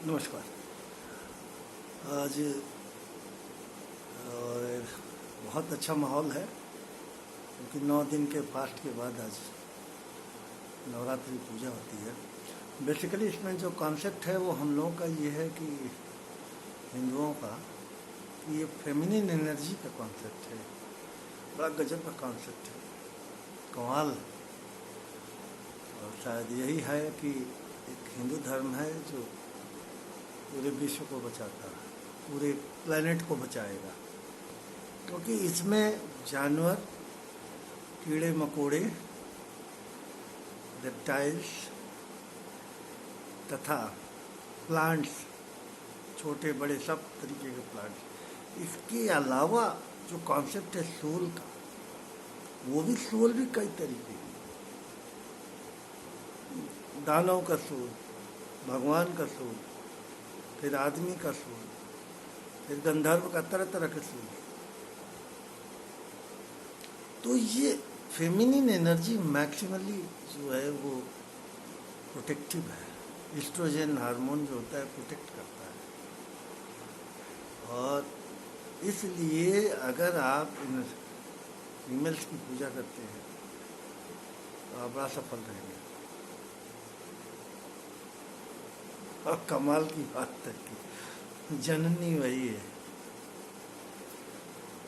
नमस्कार। आज और बहुत अच्छा माहौल है क्योंकि 9 दिन के फास्ट के बाद आज नवरात्रि पूजा होती है। बेसिकली इसमें जो कॉन्सेप्ट है वो हम लोगों का ये है कि हिंदुओं का कि ये फेमिनिन एनर्जी का कॉन्सेप्ट है। बड़ा गजब का कॉन्सेप्ट है, कमाल। और शायद यही है कि एक हिंदू धर्म है जो पूरे विश्व को बचाता है, पूरे प्लेनेट को बचाएगा, क्योंकि इसमें जानवर, कीड़े मकोड़े, रेप्टाइल्स तथा प्लांट्स, छोटे बड़े सब तरीके के प्लांट्स, इसके अलावा जो कॉन्सेप्ट है सोल का, वो भी सोल भी कई तरीके की, दानव का सोल, भगवान का सोल, फिर आदमी का सोल, फिर गंधर्व का, तरह तरह के सोल। तो ये फेमिनिन एनर्जी मैक्सिमली जो है वो प्रोटेक्टिव है। एस्ट्रोजन हार्मोन जो होता है प्रोटेक्ट करता है, और इसलिए अगर आप इन फीमेल्स की पूजा करते हैं तो आप बड़ा सफल रहेंगे। और कमाल की बात है कि जननी वही है।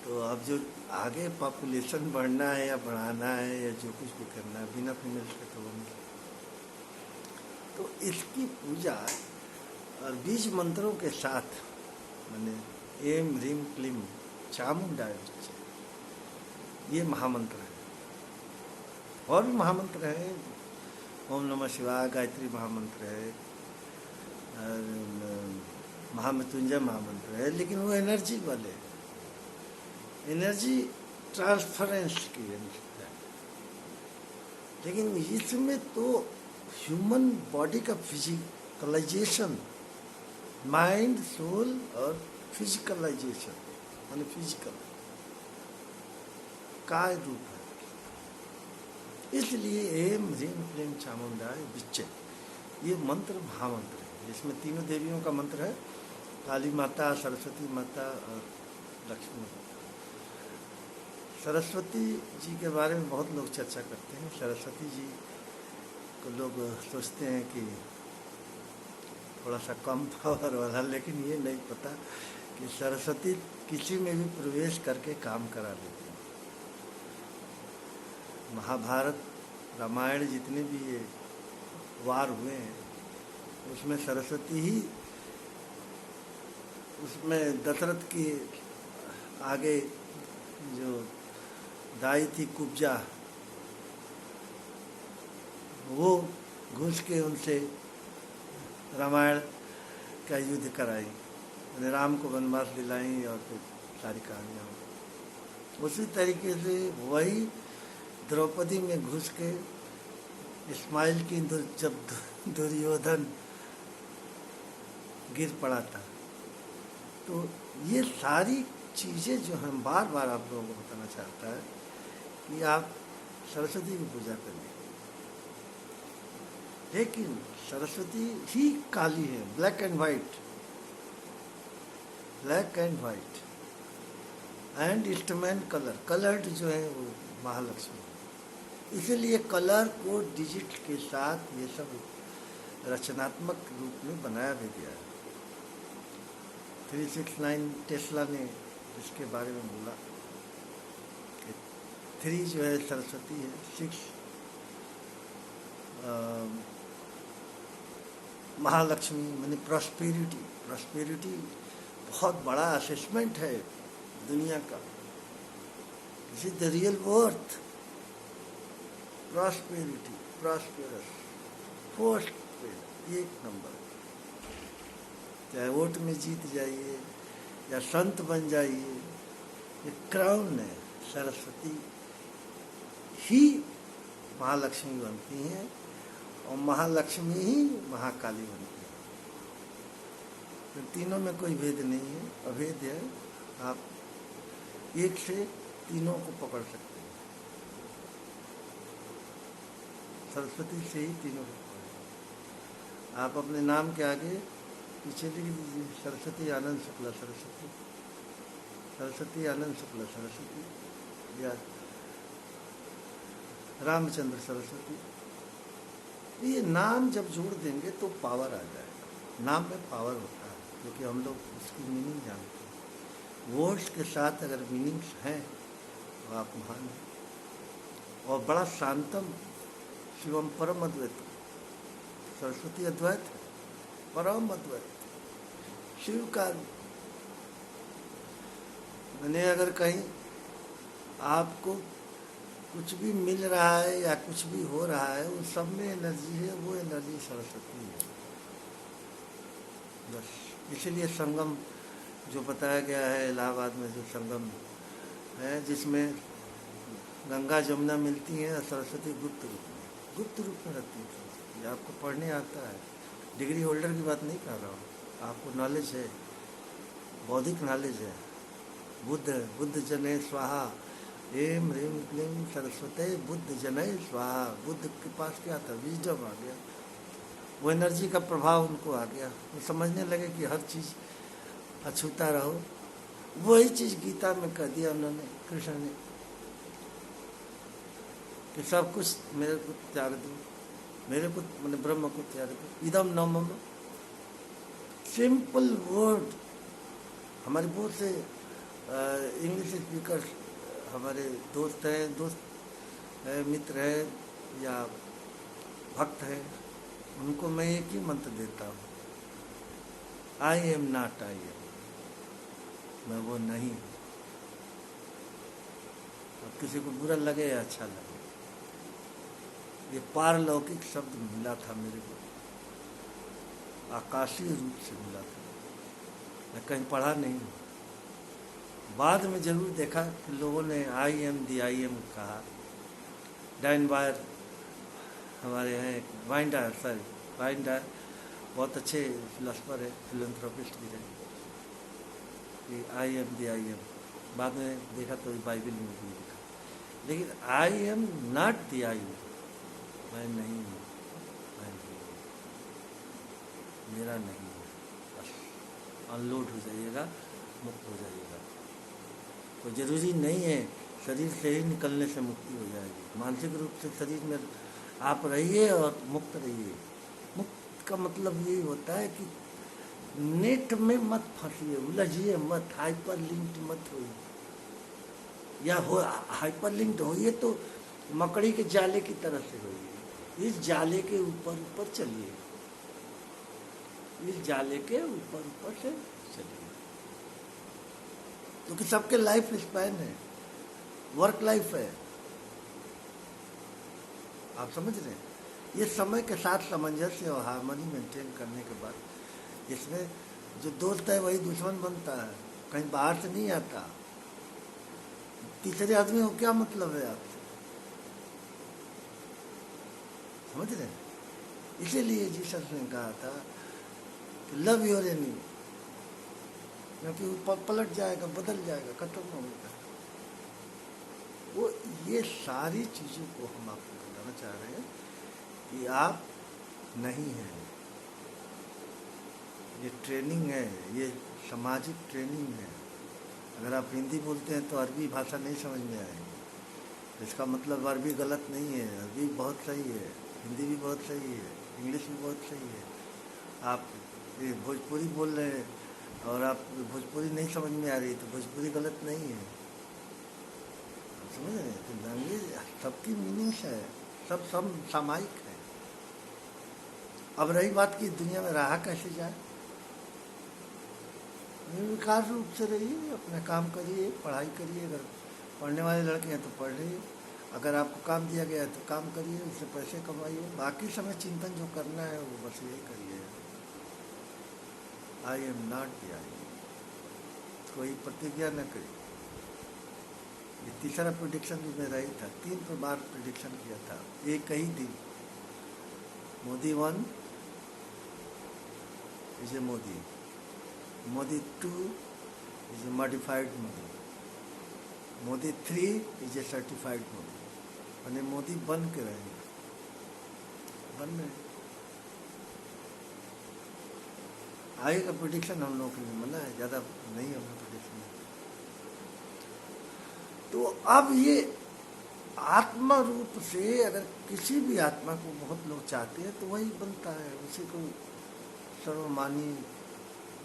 तो अब जो आगे पॉपुलेशन बढ़ना है या बढ़ाना है या जो कुछ भी करना है, बिना फीमेल्स के तो नहीं। तो इसकी पूजा और बीज मंत्रों के साथ, माने एम ह्रीम क्लीम चामुंडाय विच्चे, ये महामंत्र है। और भी महामंत्र है, ओम नमः शिवाय गायत्री महामंत्र है, महामृत्युंजय महामंत्र है, लेकिन वो एनर्जी वाले, एनर्जी ट्रांसफरेंस की है। लेकिन इसमें तो ह्यूमन बॉडी का फिजिकलाइजेशन, माइंड, सोल और फिजिकलाइजेशन, माने फिजिकल काय रूप है। इसलिए एम ह्रीम क्लीम चामुंडाय विच्चे, ये मंत्र महामंत्र है। इसमें तीनों देवियों का मंत्र है, काली माता, सरस्वती माता और लक्ष्मी माता। सरस्वती जी के बारे में बहुत लोग चर्चा करते हैं। सरस्वती जी को लोग सोचते हैं कि थोड़ा सा कम पावर वाला, लेकिन ये नहीं पता कि सरस्वती किसी में भी प्रवेश करके काम करा देती है। महाभारत, रामायण, जितने भी ये वार हुए हैं उसमें सरस्वती ही, उसमें दशरथ की आगे जो दाई थी कुब्जा, वो घुस के उनसे रामायण का युद्ध कराई, उन्हें राम को वनवास दिलाई और फिर सारी कहानियाँ। उसी तरीके से वही द्रौपदी में घुस के इस्माइल की जब दुर्योधन गिर पड़ा था। तो ये सारी चीज़ें जो हम बार बार आप लोगों को बताना चाहता है कि आप सरस्वती की पूजा करिए। लेकिन सरस्वती ही काली है, black and white, black and white, and instrument colour, coloured जो है वो महालक्ष्मी। इसीलिए कलर को डिजिट के साथ ये सब रचनात्मक रूप में बनाया भी गया है। 369 टेस्ला ने इसके बारे में बोला कि 3 जो है सरस्वती है, 6 महालक्ष्मी, माने प्रॉस्पेरिटी। प्रॉस्पेरिटी बहुत बड़ा असेसमेंट है दुनिया का। This is the real worth, prosperity, prosperous, first पे 1 नंबर। चाहे वोट में जीत जाइए या संत बन जाइए, ये क्राउन है। सरस्वती ही महालक्ष्मी बनती हैं और महालक्ष्मी ही महाकाली बनती है। तो तीनों में कोई भेद नहीं है, अभेद है। आप एक से तीनों को पकड़ सकते हैं, सरस्वती से ही तीनों को पकड़। आप अपने नाम के आगे पीछे लिख दीजिए, सरस्वती आनंद शुक्ला सरस्वती, सरस्वती आनंद शुक्ला सरस्वती, या रामचंद्र सरस्वती। ये नाम जब जोड़ देंगे तो पावर आ जाएगा। नाम में पावर होता है, क्योंकि हम लोग उसकी मीनिंग जानते हैं। वर्ड्स के साथ अगर मीनिंग्स हैं तो आप महान हैं। और बड़ा शांतम शिवम परम अद्वैत, सरस्वती अद्वैत, परम अद्वैत, शिव का। मैंने अगर कहीं आपको कुछ भी मिल रहा है या कुछ भी हो रहा है, उस सब में एनर्जी है, वो एनर्जी सरस्वती है बस। इसीलिए संगम जो बताया गया है इलाहाबाद में, जो संगम है जिसमें गंगा जमुना मिलती हैं, सरस्वती गुप्त रूप में रहती है। ये आपको पढ़ने आता है, डिग्री होल्डर की बात नहीं कर रहा हूँ, आपको नॉलेज है, बौद्धिक नॉलेज है। बुद्ध जने स्वाहा, एम ह्रीम क्लीम सरस्वती बुद्ध जनय स्वाहा। बुद्ध के पास क्या था? विजडम आ गया, वो एनर्जी का प्रभाव उनको आ गया। वो समझने लगे कि हर चीज़ अछूता रहो। वही चीज़ गीता में कह दिया उन्होंने, कृष्ण ने, कि सब कुछ मेरे को त्याग दो, मेरे को मैंने ब्रह्म को त्याग दो। इदम न मम, सिंपल वर्ड। हमारे बहुत से इंग्लिश स्पीकर हमारे दोस्त हैं, मित्र हैं या भक्त हैं, उनको मैं एक ही मंत्र देता हूँ, I am not I am, मैं वो नहीं हूँ। अब किसी को बुरा लगे या अच्छा लगे, ये पारलौकिक शब्द मिला था मेरे को, आकाशीय रूप से मिला था, मैं कहीं पढ़ा नहीं हूँ। बाद में जरूर देखा कि लोगों ने आई एम कहा। डाइन बायर हमारे हैं, वाइंडायर बहुत अच्छे फिलोसफर है, फिलंथ्रोपिस्ट भी रहे, कि आई एम। बाद में देखा तो बाइबल में भी लिखा, लेकिन I am not the I am, मैं नहीं हूँ, मेरा नहीं है। बस अनलोड हो जाइएगा, मुक्त हो जाइएगा। कोई ज़रूरी नहीं है शरीर से ही निकलने से मुक्ति हो जाएगी। मानसिक रूप से शरीर में आप रहिए और मुक्त रहिए। मुक्त का मतलब यही होता है कि नेट में मत फंसिए, उलझिए मत, हाइपर लिंक्ड मत होइए, या हो हाइपर लिंक्ड होइए तो मकड़ी के जाले की तरह से होइए। इस जाले के ऊपर चलिए, इस जाले के ऊपर से चलिए, क्योंकि सबके लाइफ स्पैन है, वर्क लाइफ है, आप समझ रहे हैं। ये समय के साथ सामंजस्य और हार्मनी मेंटेन करने के बाद इसमें जो दोस्त है वही दुश्मन बनता है, कहीं बाहर से नहीं आता। तीसरे आदमी को क्या मतलब है आपसे, समझ रहे हैं। इसीलिए जीसस ने कहा था कि लव योर एनिमी, क्योंकि वो पलट जाएगा, बदल जाएगा, खत्म होगा। वो ये सारी चीज़ों को हम आपको बताना चाह रहे हैं कि आप नहीं हैं। ये ट्रेनिंग है, ये सामाजिक ट्रेनिंग है। अगर आप हिंदी बोलते हैं तो अरबी भाषा नहीं समझ में आएगी, इसका मतलब अरबी गलत नहीं है, अरबी बहुत सही है, हिंदी भी बहुत सही है, इंग्लिश भी बहुत सही है। आप ये भोजपुरी बोल रहे हैं और आप भोजपुरी नहीं समझ में आ रही, तो भोजपुरी गलत नहीं है, समझ रहे हैं। तो लैंग्वेज सबकी मीनिंग्स है, सब सामायिक है। अब रही बात कि दुनिया में रहा कैसे जाए, विकास रूप से रहिए, अपना काम करिए, पढ़ाई करिए। अगर पढ़ने वाले लड़के हैं तो पढ़ रहिए, अगर आपको काम दिया गया है तो काम करिए, उससे पैसे कमाइए। बाकी समय चिंतन जो करना है वो बस यही करिए, आई एम नॉट द आई। कोई प्रतिज्ञा न करिए। ये तीसरा प्रेडिक्शन भी मेरा ही था, 3 बार प्रेडिक्शन किया था एक ही दिन। Modi 1 is a Modi, Modi 2 is a modified Modi, Modi 3 is a certified Modi. मैंने मोदी बन के रहेंगे, बन रहे। आगे का प्रेडिक्शन हम लोगों के लिए मना है, ज़्यादा नहीं है प्रेडिक्शन। तो अब ये आत्मा रूप से अगर किसी भी आत्मा को बहुत लोग चाहते हैं तो वही बनता है, उसी को सर्वमानी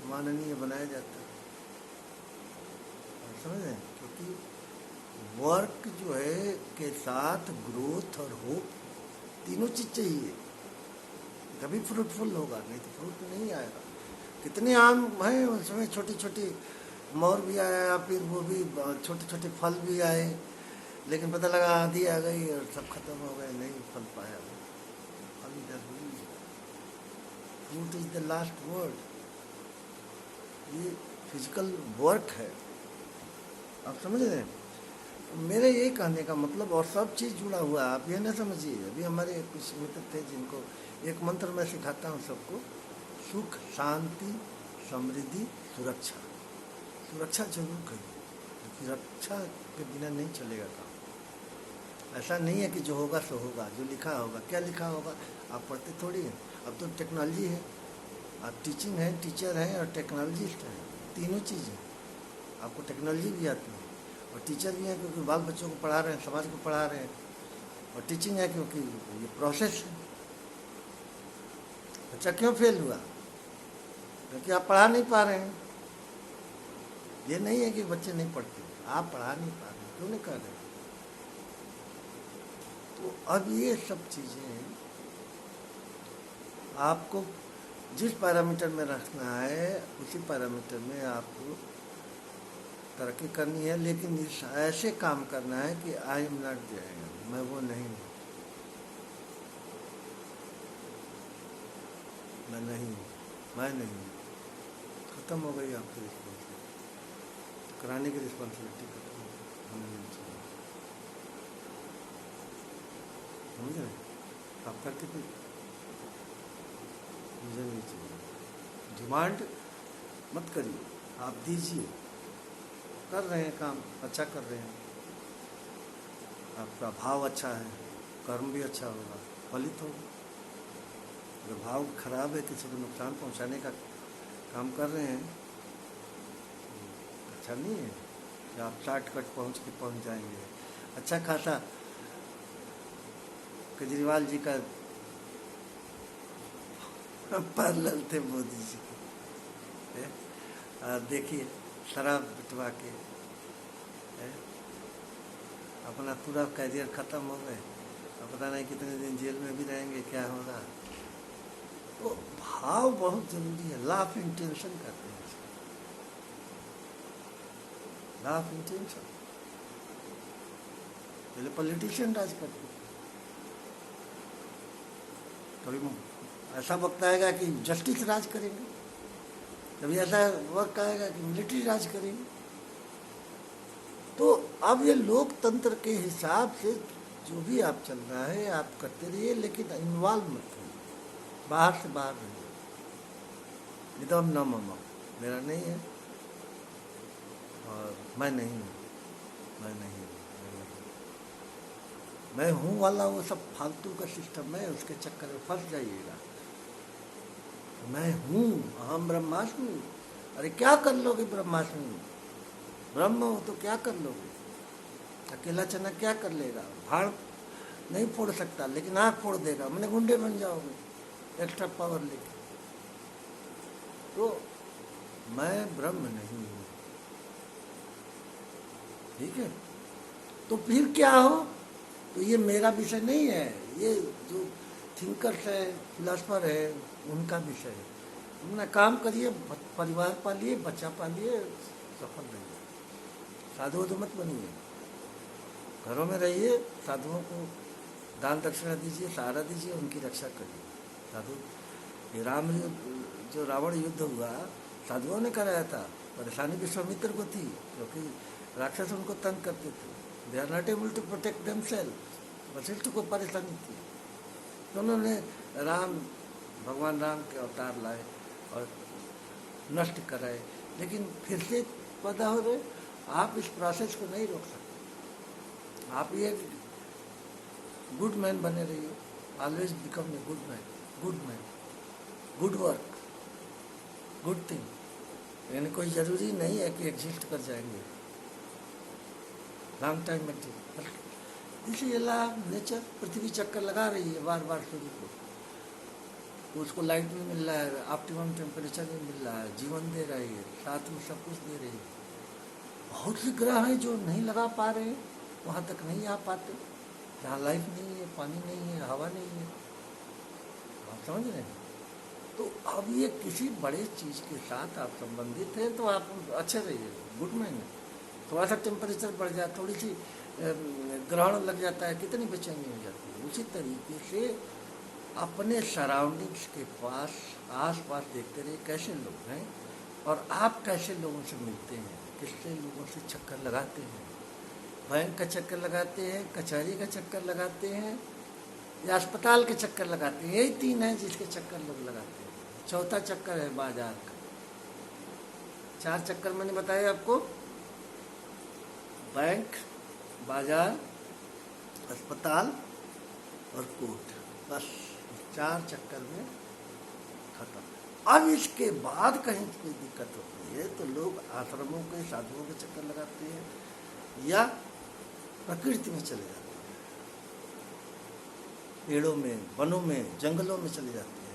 माननीय बनाया जाता है, समझ रहे हैं? क्योंकि वर्क जो है के साथ ग्रोथ और होप तीनों चीज चाहिए, तभी फ्रूटफुल होगा, नहीं तो फ्रूट नहीं आएगा। कितने आम हैं उसमें, छोटी छोटी मोर भी आया, फिर वो भी छोटे छोटे फल भी आए, लेकिन पता लगा आंधी आ गई और सब खत्म हो गए, नहीं फल पाया। Fruit is the last word. ये फिजिकल वर्क है, आप समझ रहे हैं? मेरे ये कहने का मतलब, और सब चीज़ जुड़ा हुआ है, आप ये ना समझिए। अभी हमारे कुछ मित्र थे जिनको एक मंत्र मैं सिखाता हूँ सबको, सुख शांति समृद्धि सुरक्षा। सुरक्षा जरूर करिए, क्योंकि रक्षा के बिना नहीं चलेगा काम। ऐसा नहीं है कि जो होगा सो होगा, जो लिखा होगा। क्या लिखा होगा आप पढ़ते थोड़ी हैं। अब तो टेक्नोलॉजी है, आप टीचिंग है, टीचर हैं और टेक्नोलॉजिस्ट हैं, तीनों चीज़ें। आपको टेक्नोलॉजी भी आती है और टीचर भी हैं, क्योंकि बाल बच्चों को पढ़ा रहे हैं, समाज को पढ़ा रहे हैं। और टीचिंग है क्योंकि ये प्रोसेस है। बच्चा क्यों फेल हुआ? क्योंकि आप पढ़ा नहीं पा रहे हैं। ये नहीं है कि बच्चे नहीं पढ़ते, आप पढ़ा नहीं पा रहे, क्यों नहीं कर रहे? तो अब ये सब चीज़ें आपको जिस पैरामीटर में रखना है उसी पैरामीटर में आपको तरक्की करनी है, लेकिन इस ऐसे काम करना है कि आई एम नॉट देयर, मैं वो नहीं हूँ, मैं नहीं हूँ, मैं नहीं हूँ। खत्म हो गई आपकी रिस्पॉन्सिबिलिटी, कराने की रिस्पॉन्सिबिलिटी खत्म हो गई, हमें नहीं चाहिए। समझ रहे? आप करके तो मुझे नहीं चाहिए। डिमांड मत करिए, आप दीजिए। कर रहे हैं काम, अच्छा कर रहे हैं, आपका भाव अच्छा है, कर्म भी अच्छा होगा, फलित होगा। अगर भाव खराब है, किसी को नुकसान पहुंचाने का काम कर रहे हैं, अच्छा नहीं है कि आप शॉर्टकट पहुंच जाएंगे। अच्छा खासा केजरीवाल जी का पैरेलल थे मोदी जी के, देखिए शराब बिटवा के अपना पूरा करियर खत्म हो गए, अब पता नहीं कितने दिन जेल में भी रहेंगे, क्या होगा। तो भाव बहुत जरूरी है। लॉ ऑफ इंटेंशन कहते हैं, लॉ ऑफ इंटेंशन। पहले पॉलिटिशियन राज करते, कभी ऐसा वक्त आएगा कि जस्टिस राज करेंगे, कभी ऐसा वक्त आएगा कि मिलिट्री राज करेंगे। तो अब ये लोकतंत्र के हिसाब से जो भी आप चल रहा है आप करते रहिए, लेकिन इन्वॉल्व मत होइए, बाहर से बाहर रहिए। इदम न मम, मेरा नहीं है और मैं नहीं हूँ, मैं नहीं हूँ, मैं हूँ वाला वो सब फालतू का सिस्टम है, उसके चक्कर में फंस जाइएगा। मैं हूँ, अहम ब्रह्मास्मि। अरे क्या कर लोगे ब्रह्मास्मि? ब्रह्म हो तो क्या कर लोगे? अकेला चना क्या कर लेगा? भाड़ नहीं फोड़ सकता, लेकिन आँख फोड़ देगा, मैंने गुंडे बन जाओगे एक्स्ट्रा पावर लेके। तो मैं ब्रह्म नहीं हूँ, ठीक है? तो फिर क्या हो? तो ये मेरा विषय नहीं है, ये जो थिंकर्स है, फिलासफर है, उनका विषय है। अपना काम करिए, परिवार पालिए, बच्चा पालिए, सफल रहिए। साधु तो मत बनिए, घरों में रहिए, साधुओं को दान दक्षिणा दीजिए, सहारा दीजिए, उनकी रक्षा करिए। साधु ये राम जो रावण युद्ध हुआ, साधुओं ने कराया था। परेशानी विश्वामित्र को थी, क्योंकि राक्षस उनको तंग करते थे। They are not able to protect themselves. Vashisht को परेशानी थी, तो उन्होंने भगवान राम के अवतार लाए और नष्ट कराए। लेकिन फिर से पैदा हो रहे। आप इस प्रोसेस को नहीं रोक सकते। आप ये गुड मैन बने रहिए, always become a good man, good man, good work, good thing, यानी कोई ज़रूरी नहीं है कि एग्जिस्ट कर जाएंगे लॉन्ग टाइम में। इसलिए नेचर पृथ्वी चक्कर लगा रही है बार बार सूर्य को, तो उसको लाइट भी मिल रहा है, ऑप्टिमम टेम्परेचर भी मिल रहा है, जीवन दे रही है, साथ में सब कुछ दे रही है। बहुत से ग्रह हैं जो नहीं लगा पा रहे, वहाँ तक नहीं आ पाते, जहाँ लाइफ नहीं है, पानी नहीं है, हवा नहीं है। आप समझ रहे हैं? तो अब ये किसी बड़े चीज़ के साथ आप संबंधित हैं तो आप अच्छे रहिए, गुड मैन है। थोड़ा सा टेम्परेचर बढ़ जाए, थोड़ी सी ग्रहण लग जाता है, कितनी बेचैनी हो जाती है। उसी तरीके से अपने सराउंडिंग्स के पास आस पास देखते रहिए कैसे लोग हैं और आप कैसे लोगों से मिलते हैं, किससे लोगों से चक्कर लगाते हैं। बैंक का चक्कर लगाते हैं, कचहरी का चक्कर लगाते हैं या अस्पताल के चक्कर लगाते हैं, यही तीन हैं जिसके चक्कर लोग लगाते हैं। चौथा चक्कर है बाजार का। 4 चक्कर मैंने बताया आपको, बैंक, बाजार, अस्पताल और कोर्ट, बस 4 चक्कर में खत्म। अब इसके बाद कहीं कोई दिक्कत होती है तो लोग आश्रमों के, साधुओं के चक्कर लगाते हैं या प्रकृति में चले जाते हैं, पेड़ों में, वनों में, जंगलों में चले जाते हैं।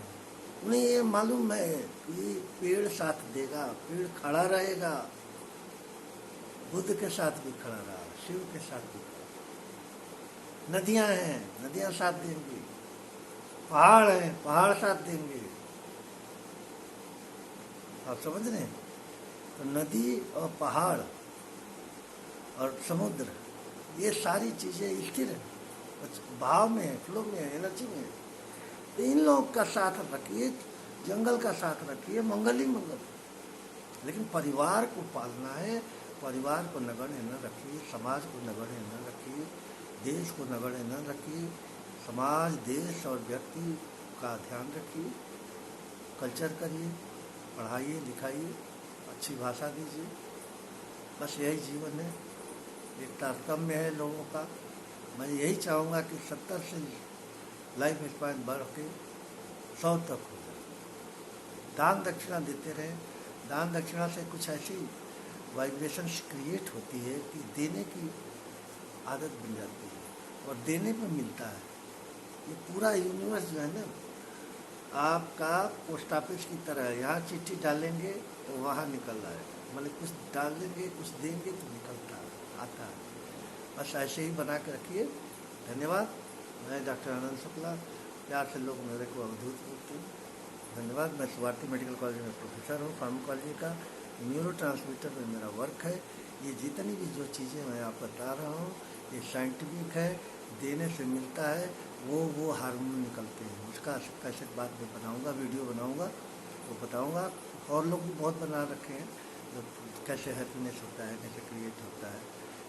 उन्हें ये मालूम है कि पेड़ साथ देगा, पेड़ खड़ा रहेगा, बुद्ध के साथ भी खड़ा रहा, शिव के साथ भी खड़ा। नदियां हैं, नदियां साथ देंगी, पहाड़ हैं, पहाड़ साथ देंगे। आप समझ रहे हैं? तो नदी और पहाड़ और समुद्र, ये सारी चीज़ें स्थिर हैं, भाव में है, फ्लो में है, एनर्जी में है। तो इन लोगों का साथ रखिए, जंगल का साथ रखिए, मंगल ही मंगल। लेकिन परिवार को पालना है, परिवार को नगण्य न रखिए, समाज को नगण्य न रखिए, देश को नगण्य न रखिए। समाज, देश और व्यक्ति का ध्यान रखिए, कल्चर करिए, पढ़ाइए, लिखाइए, अच्छी भाषा दीजिए। बस यही जीवन है, एक तारतम्य है लोगों का। मैं यही चाहूँगा कि 70 से लाइफ स्पैन बढ़ के 100 तक हो जाए। दान दक्षिणा देते रहें। दान दक्षिणा से कुछ ऐसी वाइब्रेशंस क्रिएट होती है कि देने की आदत बन जाती है और देने पर मिलता है। ये पूरा यूनिवर्स जो है ना, आपका पोस्ट ऑफिस की तरह है। यहाँ चिट्ठी डालेंगे तो वहाँ निकल आएगा, मतलब कुछ डालेंगे, कुछ देंगे तो निकलता आता है। बस ऐसे ही बना के रखिए। धन्यवाद। मैं डॉक्टर आनंद शुक्ला, प्यार से लोग मेरे को अवधूत बोलते हैं। धन्यवाद। मैं सुभारती मेडिकल कॉलेज में प्रोफेसर हूँ फार्माकोलॉजी का। न्यूरो ट्रांसमीटर में मेरा वर्क है। ये जितनी भी जो चीज़ें मैं आपको बता रहा हूँ ये साइंटिफिक है, देने से मिलता है, वो हार्मोन निकलते हैं। उसका कैसे बाद में बनाऊंगा, वीडियो बनाऊंगा तो बताऊंगा। और लोग भी बहुत बना रखे हैं जो कैसे हैप्पीनेस होता है, कैसे क्रिएट होता है।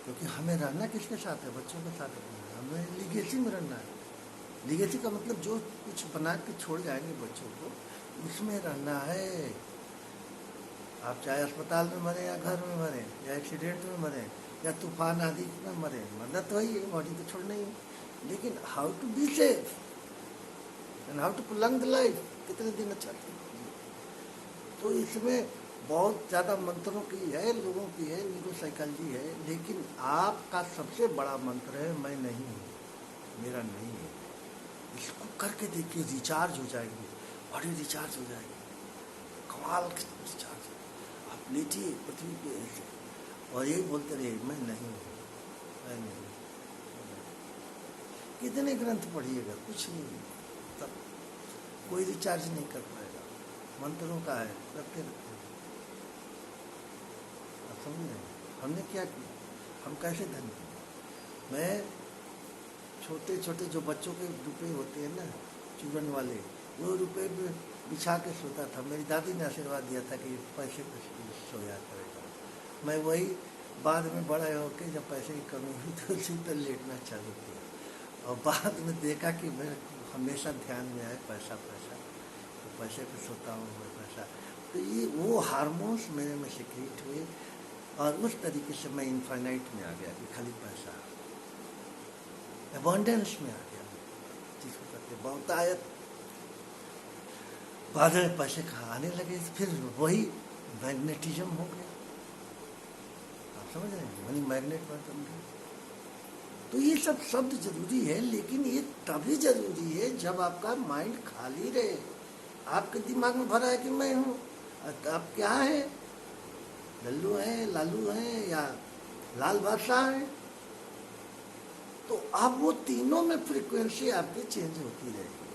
क्योंकि हमें रहना किसके साथ है? बच्चों के साथ रहना है, हमें लीगेसी में रहना है। लीगेसी का मतलब जो कुछ बना के छोड़ जाएंगे बच्चों को, उसमें रहना है। आप चाहे अस्पताल में मरें या घर में मरें या एक्सीडेंट में मरें या तूफान आदि में मरें, मरना तो वही है, बॉडी तो छोड़ना ही है। लेकिन how to be safe and how to prolong the life, कितने दिन अच्छा है। तो इसमें बहुत ज़्यादा मंत्रों की है, लोगों की है, न्यूरोसाइकोलॉजी है। लेकिन आपका सबसे बड़ा मंत्र है मैं नहीं हूँ, मेरा नहीं है। इसको करके देखिए, रिचार्ज हो जाएगी, बॉडी रिचार्ज हो जाएगी, कमाल की रिचार्ज। आप लेटिए पृथ्वी पे ऐसे और यही बोलते रहिए मैं नहीं हूँ, मैं नहीं। कितने ग्रंथ पढ़िएगा, कुछ नहीं, तब कोई रिचार्ज नहीं कर पाएगा। मंत्रों का है, करते रखते हैं। आप समझ रहे हैं? हमने क्या किया, हम कैसे धन किए। मैं छोटे छोटे जो बच्चों के रुपए होते हैं ना, चूरन वाले, वो रुपए बिछा के सोता था। मेरी दादी ने आशीर्वाद दिया था कि पैसे पे सोया करेगा। मैं वही बाद में बड़ा होकर जब पैसे की कमी हुई तो उसी पर लेटना चालू किया और बाद में देखा कि मेरे हमेशा ध्यान में आए पैसा पैसा, तो पैसे पे सोता हूँ मैं पैसा। तो ये वो हार्मोन्स मेरे में सिक्रीट हुए और उस तरीके से मैं इनफाइनाइट में आ गया कि खाली पैसा, एबंडेंस में आ गया, जिसको कहते बहुतायत। बाद में पैसे खाने लगे, फिर वही मैग्नेटिज्म हो गया। आप समझ रहे हैं, मनी मैग्नेट पर बन गए। तो ये सब शब्द जरूरी है, लेकिन ये तभी जरूरी है जब आपका माइंड खाली रहे। आपके दिमाग में भरा है कि मैं हूँ, आप क्या है, लल्लू हैं, लालू हैं, या लाल बादशाह हैं। तो अब वो तीनों में फ्रीक्वेंसी आपकी चेंज होती रहेगी।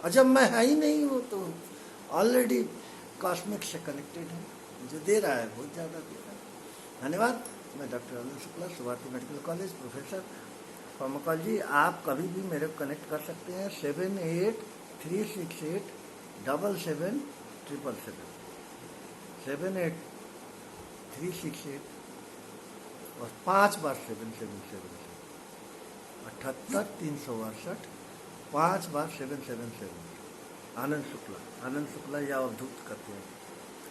और जब मैं है ही नहीं हूँ तो ऑलरेडी कॉस्मिक से कनेक्टेड है, जो दे रहा है बहुत ज़्यादा दे रहा है। धन्यवाद। मैं doctor Anand Shukla, Subharti medical college, professor pharmacology. आप कभी भी मेरे को कनेक्ट कर सकते हैं 7836877777 783687 और 5 बार 777 78 362 5 बार 777। आनंद शुक्ला या अवधूत करते हैं।